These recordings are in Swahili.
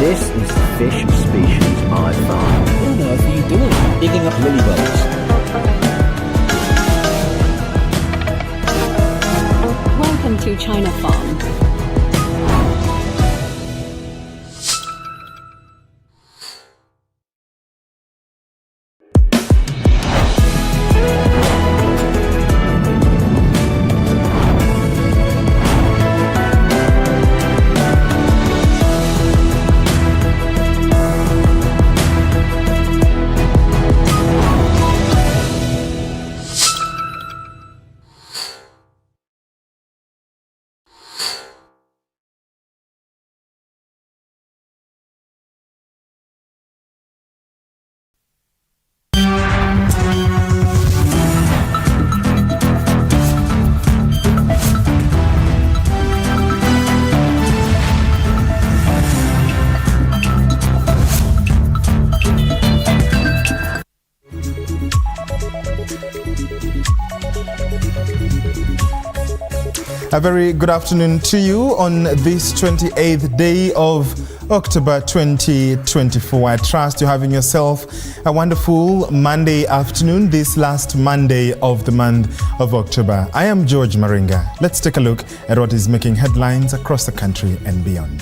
This is the fish species I found. What on earth are you doing? Digging up lily bulbs. Welcome to China Farm. A very good afternoon to you on this 28th day of October 2024. I trust you're having yourself a wonderful Monday afternoon, this last Monday of the month of October. I am George Maringa. Let's take a look at what is making headlines across the country and beyond.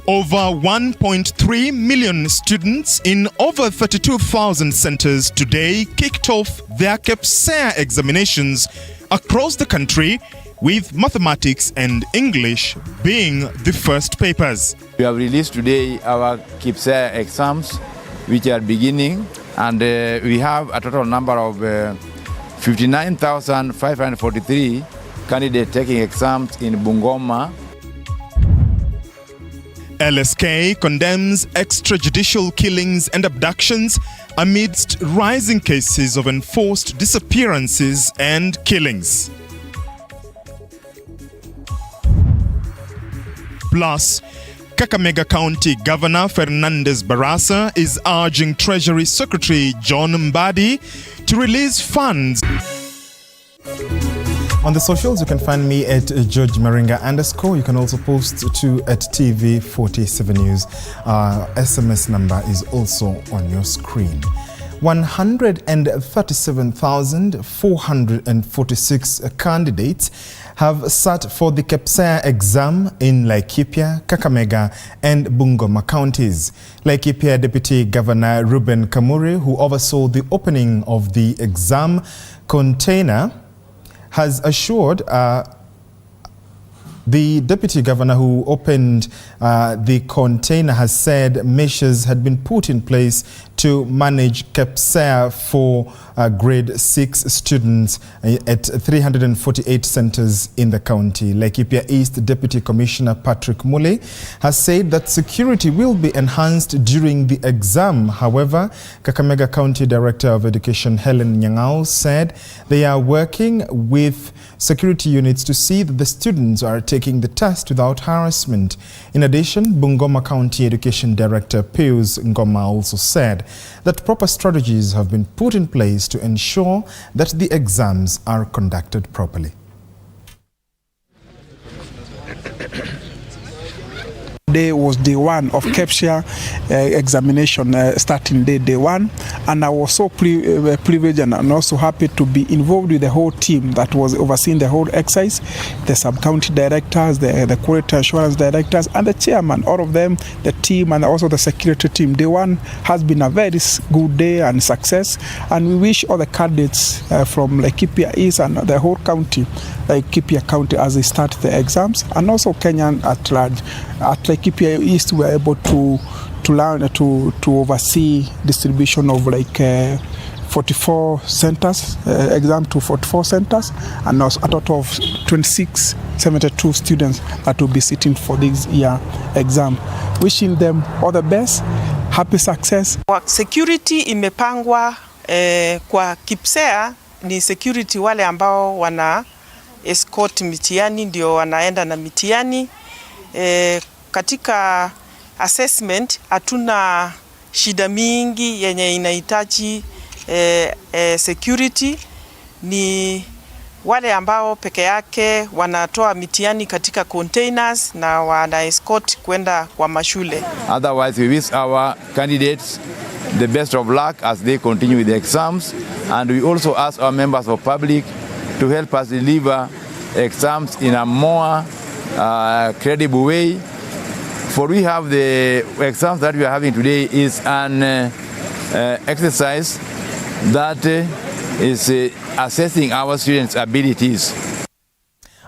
Over 1.3 million students in over 32,000 centers today kicked off their KPSEA examinations across the country, with mathematics and English being the first papers. We have released today our KPSEA exams, which are beginning, and we have a total number of 59,543 candidates taking exams in Bungoma. LSK condemns extrajudicial killings and abductions amidst rising cases of enforced disappearances and killings. Plus, Kaka County Governor Fernandez Barasa is urging Treasury Secretary John Mbadi to release funds. On the socials, you can find me at George Maringa _. You can also post to at TV47 News. Our SMS number is also on your screen. 137,446 candidates have sat for the KPSEA exam in Laikipia, Kakamega and Bungoma counties. Laikipia Deputy Governor Ruben Kamuri, who oversaw the opening of the exam container, has assured the Deputy Governor who opened the container has said measures had been put in place to manage KPSEA for grade 6 students at 348 centers in the county. Laikipia East Deputy Commissioner Patrick Mule has said that security will be enhanced during the exam. However, Kakamega County Director of Education Helen Nyang'ao said they are working with security units to see that the students are taking the test without harassment. In addition, Bungoma County Education Director Pius Ngoma also said that proper strategies have been put in place to ensure that the exams are conducted properly. Today was day one of KPSEA examination, starting day one, and I was so privileged and also happy to be involved with the whole team that was overseeing the whole exercise, the sub-county directors, the quality assurance directors, and the chairman, all of them, the team, and also the security team. Day one has been a very good day and success, and we wish all the candidates from Laikipia East and the whole county, Laikipia County, as they start the exams, and also Kenyan at large. At Laikipia East, we are able to learn to oversee distribution of 44 centers, exam to 44 centers, and also a total of 2672 students that will be sitting for this year exam. Wishing them all the best, happy success. Security imepangwa kwa KPSEA ni security wale ambao wana escort mitihani ndio wanaenda na mitihani. Katika assessment hatuna shida mingi yenye inahitaji security ni wale ambao peke yake wanatoa mitihani katika containers na wana escort kwenda kwa mashule. Otherwise, we wish our candidates the best of luck as they continue with the exams, and we also ask our members of public to help us deliver exams in a more credible way. For we have the exams that we are having today is an exercise that is assessing our students' abilities.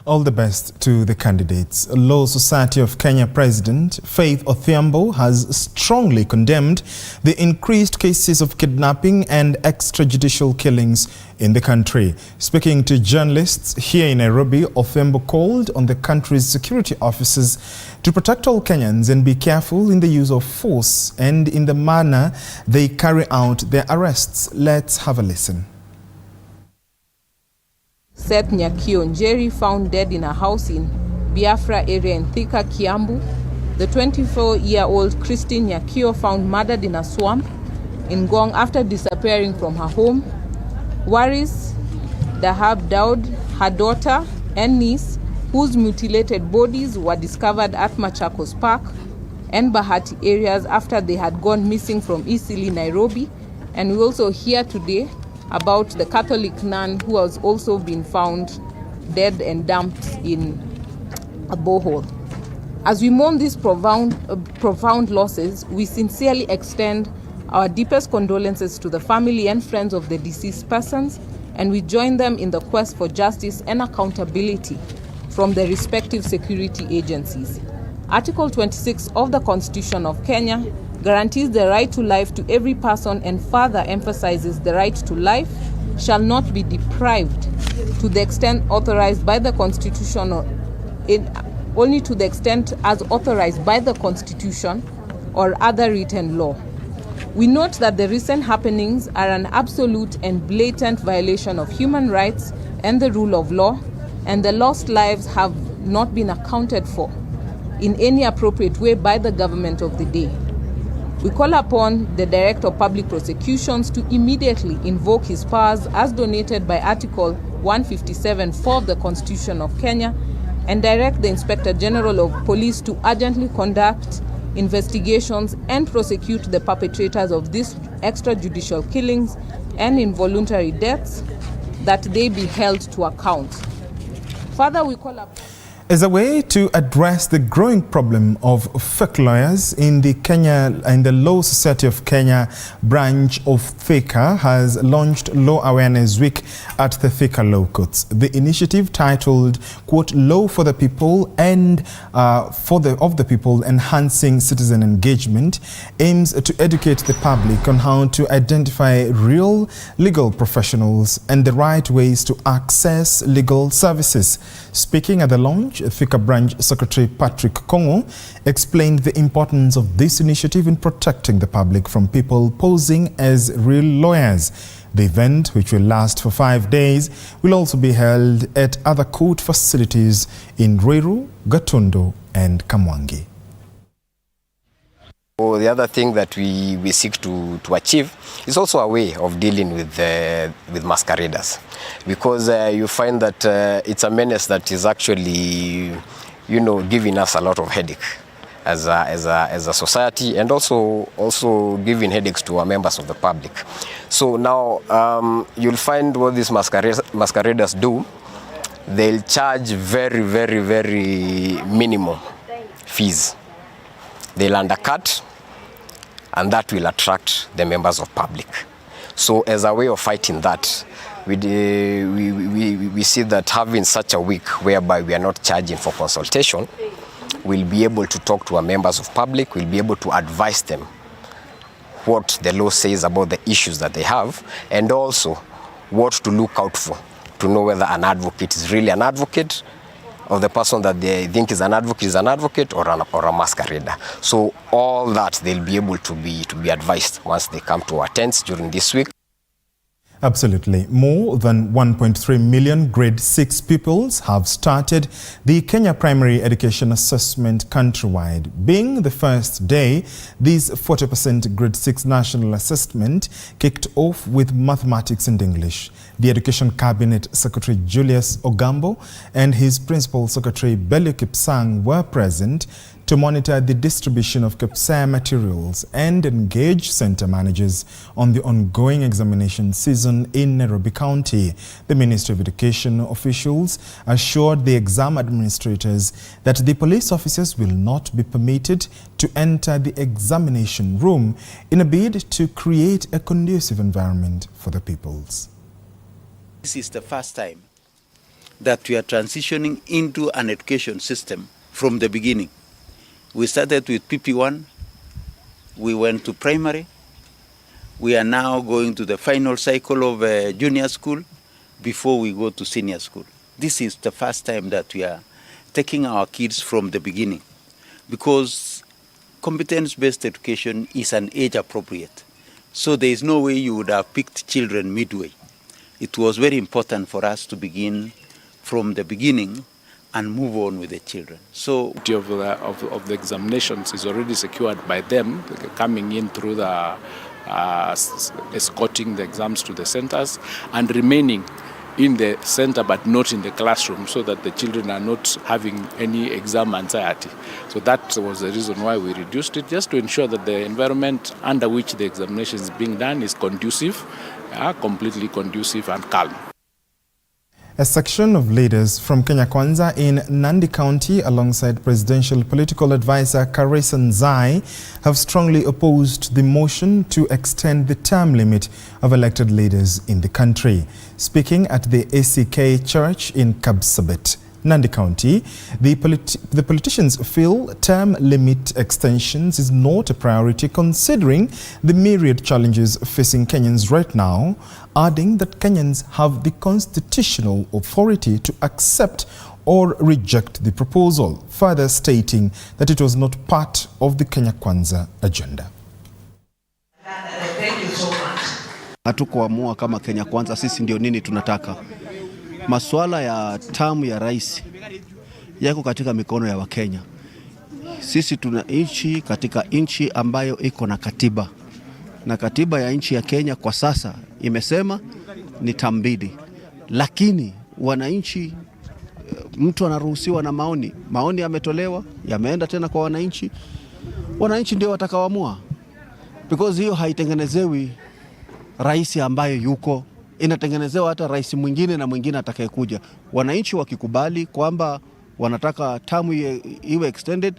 All the best to the candidates. Law Society of Kenya President Faith Odhiambo has strongly condemned the increased cases of kidnapping and extrajudicial killings in the country. Speaking to journalists here in Nairobi, Odhiambo called on the country's security officers to protect all Kenyans and be careful in the use of force and in the manner they carry out their arrests. Let's have a listen. Seth Nyakio Njeri found dead in a house in Biafra area in Thika, Kiambu. The 24-year-old Christine Nyakio found murdered in a swamp in Ngong after disappearing from her home. Waris Dahab Daud, her daughter and niece, whose mutilated bodies were discovered at Machakos Park and Bahati areas after they had gone missing from Eastleigh, Nairobi. And we also hear today about the Catholic nun who has also been found dead and dumped in a borehole. As we mourn these profound losses, we sincerely extend our deepest condolences to the family and friends of the deceased persons, and we join them in the quest for justice and accountability from the respective security agencies. Article 26 of the Constitution of Kenya guarantees the right to life to every person and further emphasizes the right to life shall not be deprived to the extent authorized by the Constitution only to the extent as authorized by the Constitution or other written law. We note that the recent happenings are an absolute and blatant violation of human rights and the rule of law, and the lost lives have not been accounted for in any appropriate way by the government of the day. We call upon the Director of Public Prosecutions to immediately invoke his powers as donated by Article 157(4) of the Constitution of Kenya and direct the Inspector General of Police to urgently conduct investigations and prosecute the perpetrators of these extrajudicial killings and involuntary deaths, that they be held to account. Further, we call upon as a way to address the growing problem of fake lawyers in the Law Society of Kenya branch of Thika has launched Law Awareness Week at the Thika Law Courts. The initiative, titled, quote, Law for the People and of the People, Enhancing Citizen Engagement, aims to educate the public on how to identify real legal professionals and the right ways to access legal services. Speaking at the launch, Thika Branch Secretary Patrick Kongo explained the importance of this initiative in protecting the public from people posing as real lawyers. The event, which will last for 5 days, will also be held at other court facilities in Ruiru, Gatundu and Kamwangi. The other thing that we seek to achieve is also a way of dealing with masqueraders, because you find that it's a menace that is actually, giving us a lot of headache as a society, and also giving headaches to our members of the public. So now you'll find what these masqueraders do. They'll charge very, very, very minimum fees. They'll undercut, and that will attract the members of public. So as a way of fighting that, we see that having such a week whereby we are not charging for consultation, we'll be able to talk to our members of public, we'll be able to advise them what the law says about the issues that they have, and also what to look out for to know whether an advocate is really an advocate, of the person that they think is an advocate or a masquerader. So all that they'll be able to be advised once they come to our tents during this week. Absolutely. More than 1.3 million grade 6 pupils have started the Kenya Primary Education Assessment countrywide. Being the first day, this 40% grade 6 national assessment kicked off with mathematics and English. The Education Cabinet Secretary Julius Ogambo and his Principal Secretary Belio Kipsang were present to monitor the distribution of KPSEA materials and engage center managers on the ongoing examination season in Nairobi County. The Ministry of Education officials assured the exam administrators that the police officers will not be permitted to enter the examination room in a bid to create a conducive environment for the pupils. This is the first time that we are transitioning into an education system from the beginning. We started with PP1, we went to primary, we are now going to the final cycle of junior school before we go to senior school. This is the first time that we are taking our kids from the beginning, because competence-based education is an age appropriate. So there is no way you would have picked children midway. It was very important for us to begin from the beginning and move on with the children. So of the examinations is already secured by them coming in through the escorting the exams to the centers and remaining in the center but not in the classroom, so that the children are not having any exam anxiety. So that was the reason why we reduced it, just to ensure that the environment under which the examination is being done is conducive, completely conducive and calm. A section of leaders from Kenya Kwanza in Nandi County, alongside presidential political advisor Karisa Nzai, have strongly opposed the motion to extend the term limit of elected leaders in the country. Speaking at the ACK Church in Kapsabet, Nandi County, the politicians feel term limit extensions is not a priority considering the myriad challenges facing Kenyans right now, adding that Kenyans have the constitutional authority to accept or reject the proposal, further stating that it was not part of the Kenya Kwanza agenda. Hatukuamua kama Kenya Kwanza sisi ndio nini tunataka. Masuala ya tamu ya rais yako katika mikono ya Wakenya. Sisi tunaishi katika nchi ambayo iko na katiba. Na katiba ya nchi ya Kenya kwa sasa imesema ni tambidi. Lakini wananchi, mtu anaruhusiwa na maoni. Maoni yametolewa, yameenda tena kwa wananchi. Wananchi ndio watakaoamua. Because hiyo haitengenezewi rais ambaye yuko, inatengenezewa hata rais mwingine na mwingine atakayekuja. Wananchi wakikubali kwamba wanataka tamu iwe extended,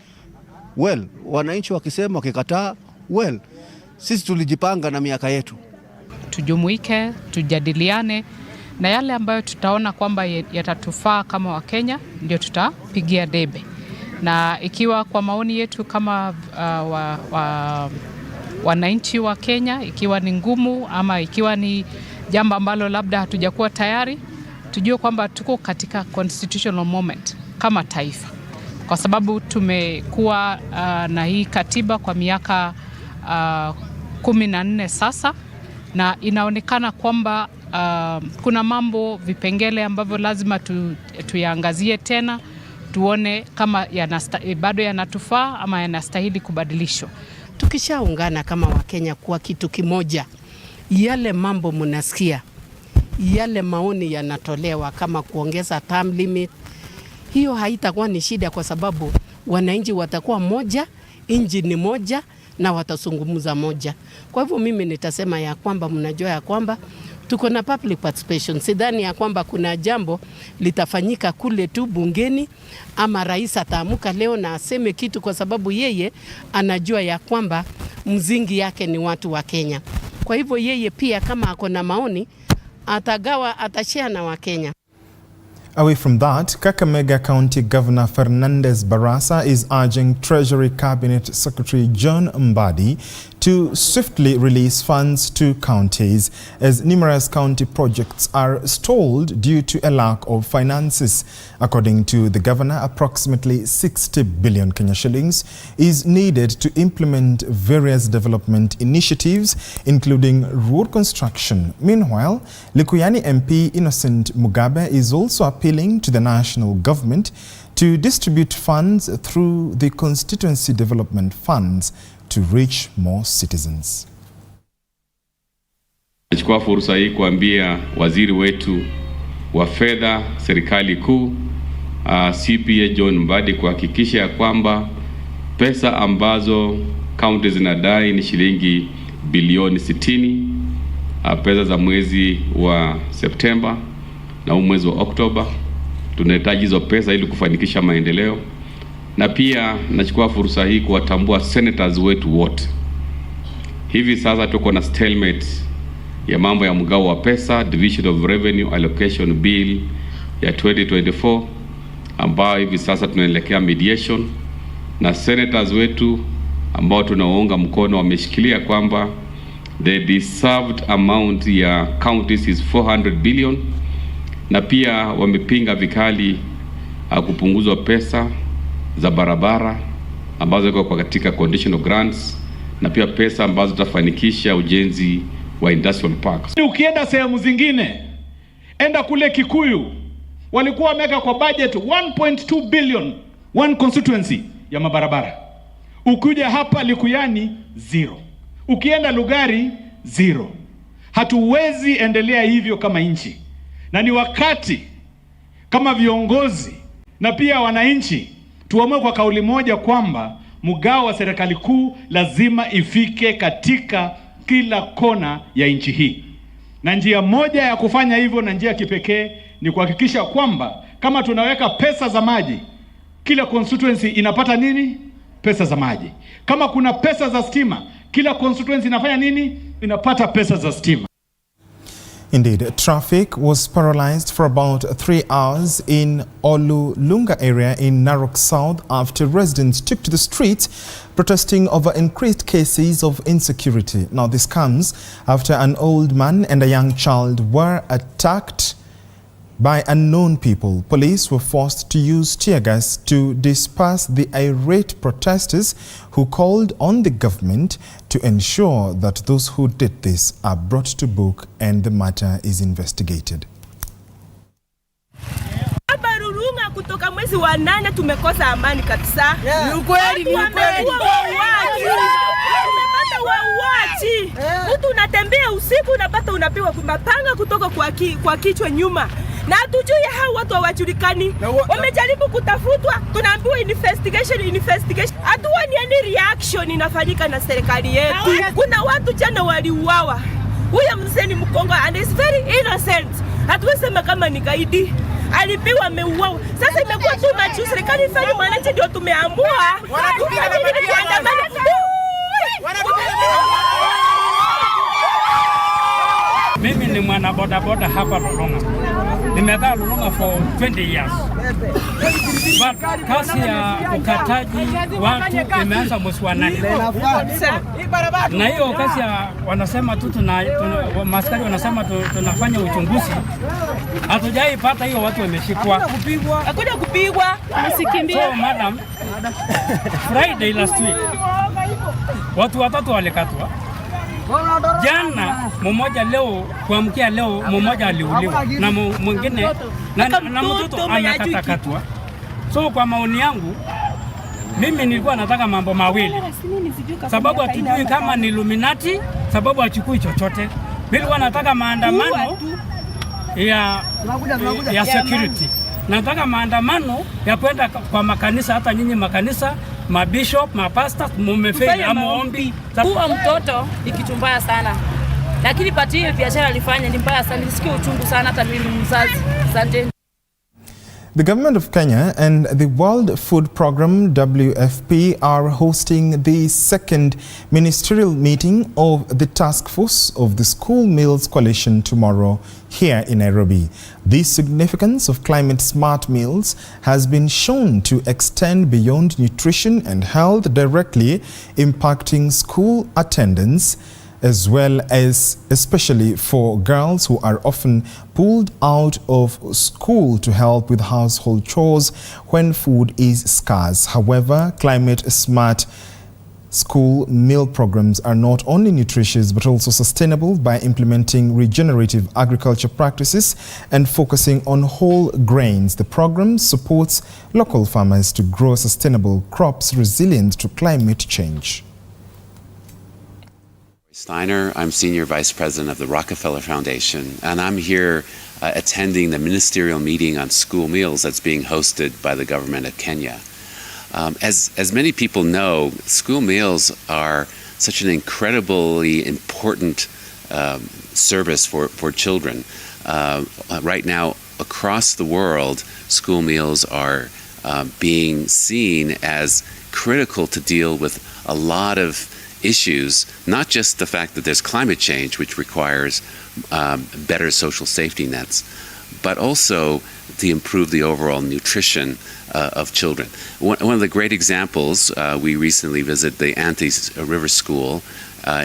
well, wananchi wakisema wakikataa, well, sisi tulijipanga na miaka yetu. Tujumuike, tujadiliane na yale ambayo tutaona kwamba yatatufaa kama Wakenya ndio tutapigia debe. Na ikiwa kwa maoni yetu kama wananchi wa Kenya, ikiwa ni ngumu ama ikiwa ni jambo ambalo labda hatujakuwa tayari, tujue kwamba tuko katika constitutional moment kama taifa. Kwa sababu tumekuwa na hii katiba kwa miaka 14 sasa, na inaonekana kwamba kuna mambo vipengele ambavyo lazima tuyaangazie tena, tuone kama bado yanatufaa ama yanastahili kubadilishwa. Tukishaungana kama Wakenya kuwa kitu kimoja, yale mambo mnasikia, yale maoni yanatolewa kama kuongeza term limit, hiyo haitakuwa ni shida, kwa sababu wananchi watakuwa moja, nchi ni moja na watazungumza moja. Kwa hivyo mimi nitasema ya kwamba mnajua ya kwamba tuko na public participation. Sidhani ya kwamba kuna jambo litafanyika kule tu bungeni ama rais ataamuka leo na aseme kitu, kwa sababu yeye anajua ya kwamba mzingi yake ni watu wa Kenya. Kwa hivyo yeye pia kama ako na maoni atagawa, atashare na Wakenya. Away from that, Kakamega County Governor Fernandez Barasa is urging Treasury Cabinet Secretary John Mbadi to swiftly release funds to counties as numerous county projects are stalled due to a lack of finances. According to the governor, approximately 60 billion Kenya shillings is needed to implement various development initiatives, including road construction. Meanwhile, Likuyani MP Innocent Mugabe is also appealing to the national government to distribute funds through the constituency development funds to reach more citizens. Nachukua fursa hii kuambia waziri wetu wa fedha serikali kuu CPA John Mbadi kuhakikisha kwamba pesa ambazo kaunti zinadai ni shilingi bilioni 60, pesa za mwezi wa Septemba na mwezi wa Oktoba. Tunahitaji hizo pesa ili kufanikisha maendeleo. Na pia nachukua fursa hii kuwatambua senators wetu wote. Hivi sasa tuko na stalemate ya mambo ya mgao wa pesa, Division of Revenue Allocation Bill ya 2024, ambayo hivi sasa tunaelekea mediation, na senators wetu ambao tunawaunga mkono wameshikilia kwamba the deserved amount ya counties is 400 billion, na pia wamepinga vikali kupunguzwa pesa za barabara ambazo ziko katika conditional grants, na pia pesa ambazo zitafanikisha ujenzi wa industrial parks. Ukienda sehemu zingine, enda kule Kikuyu, walikuwa wameka kwa budget 1.2 billion one constituency ya mabarabara. Ukija hapa Likuyani, zero. Ukienda Lugari, zero. Hatuwezi endelea hivyo kama nchi, na ni wakati kama viongozi na pia wananchi tuamue kwa kauli moja kwamba mgao wa serikali kuu lazima ifike katika kila kona ya nchi hii. Na njia moja ya kufanya hivyo, na njia kipekee, ni kuhakikisha kwamba kama tunaweka pesa za maji, kila constituency inapata nini? Pesa za maji. Kama kuna pesa za stima, kila constituency inafanya nini? Inapata pesa za stima. Indeed, traffic was paralyzed for about 3 hours in Olulunga area in Narok South after residents took to the streets protesting over increased cases of insecurity. Now, this comes after an old man and a young child were attacked by unknown people. Police were forced to use tear gas to disperse the irate protesters who called on the government to ensure that those who did this are brought to book and the matter is investigated. Kutoka mwezi wa 8 tumekosa amani kabisa. Ni ukweli, ni ukweli. Tumepata wauaji. Mtu unatembea usiku unapata unapiwa mapanga kutoka kwa kichwa nyuma. Na hatujui hao watu hawajulikani. Wamejaribu kutafutwa, tunaambiwa investigation. Hatuoni any reaction inafanyika na serikali yetu. Kuna watu jana waliuawa. Huyo mzee ni Mkongo and is very innocent. Hatuwezi sema kama ni gaidi. Alipiwa ameuawa. Sasa imekuwa tu machu serikali ifanye mwananchi ndio tumeamua. Mimi ni mwana bodaboda hapa Lulunga. Nimekaa Lulunga for 20 years. But kasi ya ukataji watu imeanza mwezi wa 8. Na hiyo kasi ya wanasema tu maskari wanasema tunafanya uchunguzi. Hatujaipata hiyo watu wameshikwa. Hakuna kupigwa, msikimbie. So madam, Friday last week watu 3 walikatwa. Jana mmoja leo kuamkia leo mmoja aliuliwa na mwingine na mtoto amekatakatwa. So kwa maoni yangu mimi nilikuwa nataka mambo mawili. Sababu hatujui kama ni Illuminati, sababu hachukui chochote. Nilikuwa nataka maandamano ya security. Nataka maandamano ya kwenda kwa makanisa, hata nyinyi makanisa, mabishop, mapastors, mumefeli amuombi. Huo mtoto ni kitu mbaya sana. Lakini pati hiyo biashara alifanya ni mbaya sana. Nisikie uchungu sana hata mimi mzazi. Asante. The government of Kenya and the World Food Programme WFP are hosting the second ministerial meeting of the task force of the School Meals Coalition tomorrow here in Nairobi. The significance of climate-smart meals has been shown to extend beyond nutrition and health, directly impacting school attendance, as well as especially for girls who are often pulled out of school to help with household chores when food is scarce. However, climate-smart school meal programs are not only nutritious but also sustainable by implementing regenerative agriculture practices and focusing on whole grains. The program supports local farmers to grow sustainable crops resilient to climate change. Steiner. I'm Senior Vice President of the Rockefeller Foundation, and I'm here attending the ministerial meeting on school meals that's being hosted by the government of Kenya. As many people know, school meals are such an incredibly important service for children. Right now, across the world, school meals are being seen as critical to deal with a lot of issues, not just the fact that there's climate change, which requires better social safety nets, but also to improve the overall nutrition of children. One of the great examples, we recently visited the Antis River School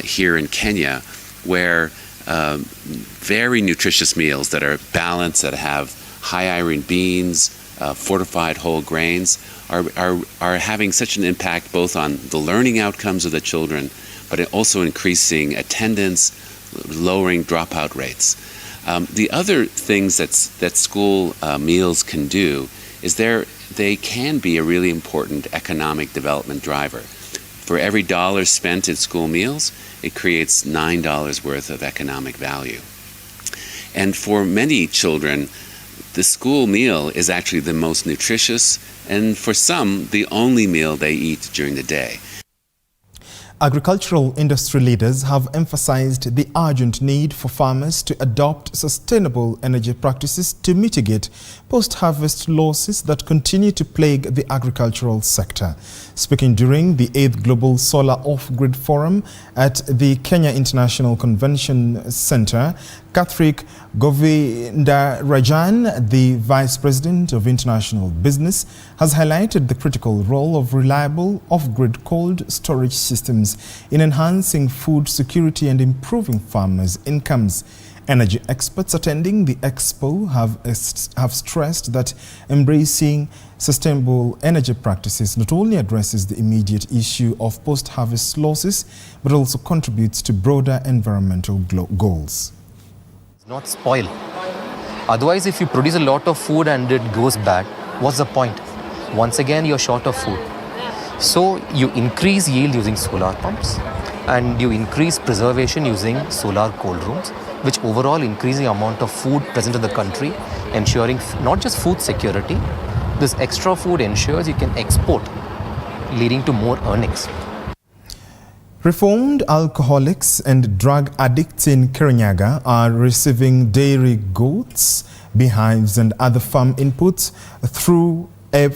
here in Kenya, where very nutritious meals that are balanced, that have high iron beans, fortified whole grains, are having such an impact both on the learning outcomes of the children, but also increasing attendance, lowering dropout rates. The other things that school meals can do is they can be a really important economic development driver. For every dollar spent in school meals, it creates $9 worth of economic value. And for many children, the school meal is actually the most nutritious, and for some, the only meal they eat during the day. Agricultural industry leaders have emphasized the urgent need for farmers to adopt sustainable energy practices to mitigate post-harvest losses that continue to plague the agricultural sector. Speaking during the 8th Global Solar Off-Grid Forum at the Kenya International Convention Center, Kathrik Govindarajan, the Vice President of International Business, has highlighted the critical role of reliable off-grid cold storage systems in enhancing food security and improving farmers' incomes. Energy experts attending the expo have stressed that embracing sustainable energy practices not only addresses the immediate issue of post-harvest losses, but also contributes to broader environmental goals. Not spoil. Otherwise, if you produce a lot of food and it goes bad, what's the point? Once again, you're short of food. So you increase yield using solar pumps, and you increase preservation using solar cold rooms, which overall increase the amount of food present in the country, ensuring not just food security. This extra food ensures you can export, leading to more earnings. Reformed alcoholics and drug addicts in Kirinyaga are receiving dairy goats, beehives and other farm inputs through a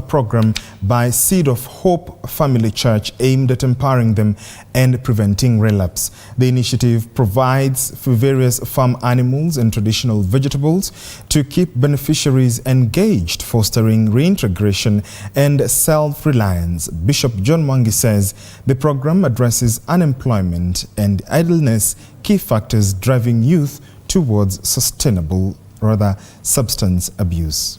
program by Seed of Hope Family Church aimed at empowering them and preventing relapse. The initiative provides for various farm animals and traditional vegetables to keep beneficiaries engaged, fostering reintegration and self-reliance. Bishop John Mwangi says the program addresses unemployment and idleness, key factors driving youth towards substance abuse.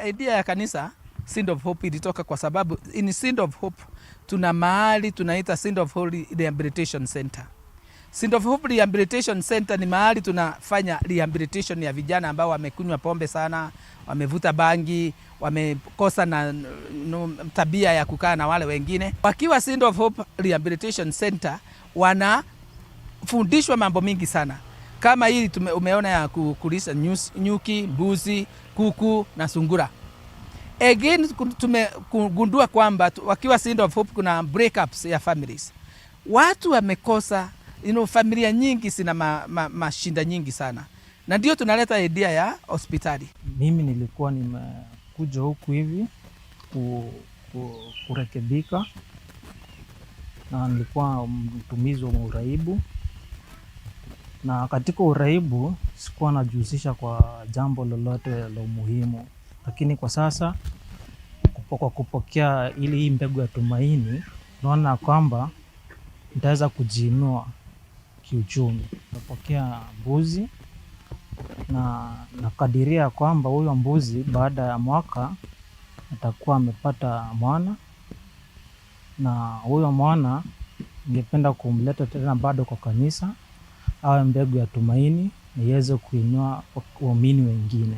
Idea ya kanisa Seed of Hope ilitoka kwa sababu in Seed of Hope tuna mahali tunaita Seed of Hope Rehabilitation Center. Seed of Hope Rehabilitation Center ni mahali tunafanya rehabilitation ya vijana ambao wamekunywa pombe sana, wamevuta bangi, wamekosa na tabia ya kukaa na wale wengine. Wakiwa Seed of Hope Rehabilitation Center wanafundishwa mambo mingi sana. Kama hili umeona ya kulisha nyuki, mbuzi, kuku na sungura. Again, tumegundua kwamba wakiwa Seed of Hope kuna breakups ya families. Watu wamekosa familia nyingi zina mashinda nyingi sana, na ndio tunaleta idea ya hospitali. Mimi nilikuwa nimekuja huku hivi kurekebika, na nilikuwa mtumizi wa uraibu, na katika uraibu sikuwa najihusisha kwa jambo lolote la muhimu, lakini kwa sasa kwa kupokea hii mbegu ya tumaini, naona kwamba nitaweza kujiinua kiuchumi. Napokea mbuzi na nakadiria kwamba huyo mbuzi baada ya mwaka atakuwa amepata mwana, na huyo mwana ningependa kumleta tena bado kwa kanisa awe mbegu ya tumaini na iweze kuinua waumini wengine.